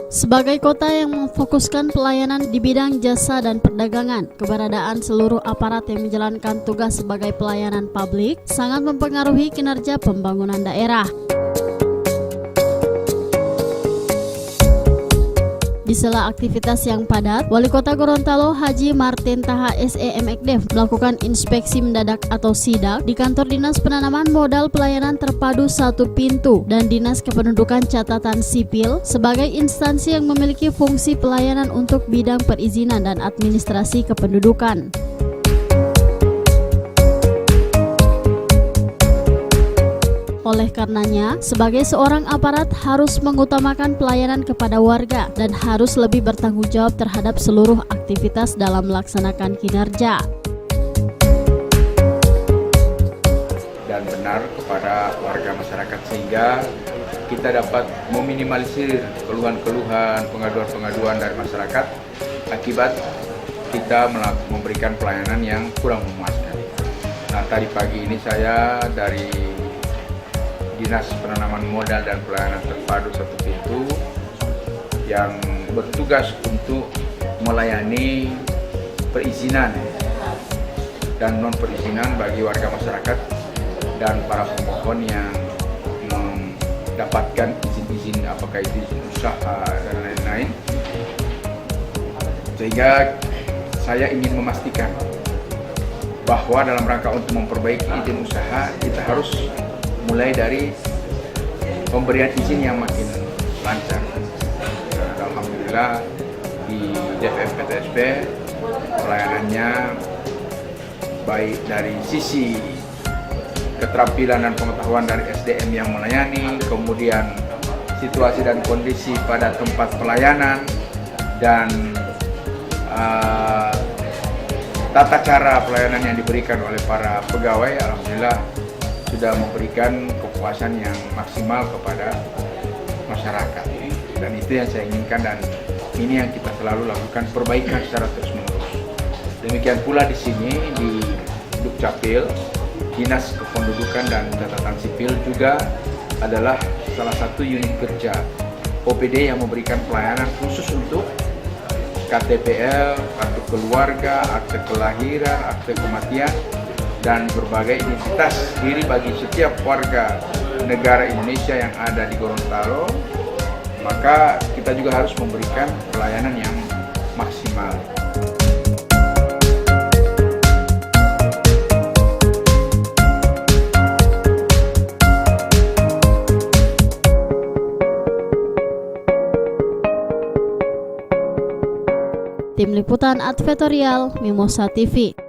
Sebagai kota yang memfokuskan pelayanan di bidang jasa dan perdagangan, keberadaan seluruh aparat yang menjalankan tugas sebagai pelayanan publik sangat mempengaruhi kinerja pembangunan daerah. Di sela aktivitas yang padat, Wali Kota Gorontalo Haji Martin Taha SEMekDev melakukan inspeksi mendadak atau sidak di kantor Dinas Penanaman Modal Pelayanan Terpadu Satu Pintu dan Dinas Kependudukan Catatan Sipil sebagai instansi yang memiliki fungsi pelayanan untuk bidang perizinan dan administrasi kependudukan. Oleh karenanya, sebagai seorang aparat harus mengutamakan pelayanan kepada warga dan harus lebih bertanggung jawab terhadap seluruh aktivitas dalam melaksanakan kinerja. Dan benar kepada warga masyarakat sehingga kita dapat meminimalisir keluhan-keluhan, pengaduan-pengaduan dari masyarakat akibat kita memberikan pelayanan yang kurang memuaskan. Nah, tadi pagi ini saya dari Dinas Penanaman Modal dan Pelayanan Terpadu Satu Pintu yang bertugas untuk melayani perizinan dan non-perizinan bagi warga masyarakat dan para pemohon yang mendapatkan izin-izin, apakah itu izin usaha dan lain-lain. Sehingga saya ingin memastikan bahwa dalam rangka untuk memperbaiki izin usaha kita harus mulai dari pemberian izin yang makin lancar. Alhamdulillah di DPM-PTSP pelayanannya baik dari sisi keterampilan dan pengetahuan dari SDM yang melayani, kemudian situasi dan kondisi pada tempat pelayanan, dan tata cara pelayanan yang diberikan oleh para pegawai, alhamdulillah sudah memberikan kepuasan yang maksimal kepada masyarakat, dan itu yang saya inginkan dan ini yang kita selalu lakukan perbaikan secara terus-menerus. Demikian pula di sini di Dukcapil, Dinas Kependudukan dan Catatan Sipil juga adalah salah satu unit kerja OPD yang memberikan pelayanan khusus untuk KTPL, kartu keluarga, akte kelahiran, akte kematian, dan berbagai identitas diri bagi setiap warga negara Indonesia yang ada di Gorontalo. Maka kita juga harus memberikan pelayanan yang maksimal. Tim Liputan Advertorial Mimosa TV.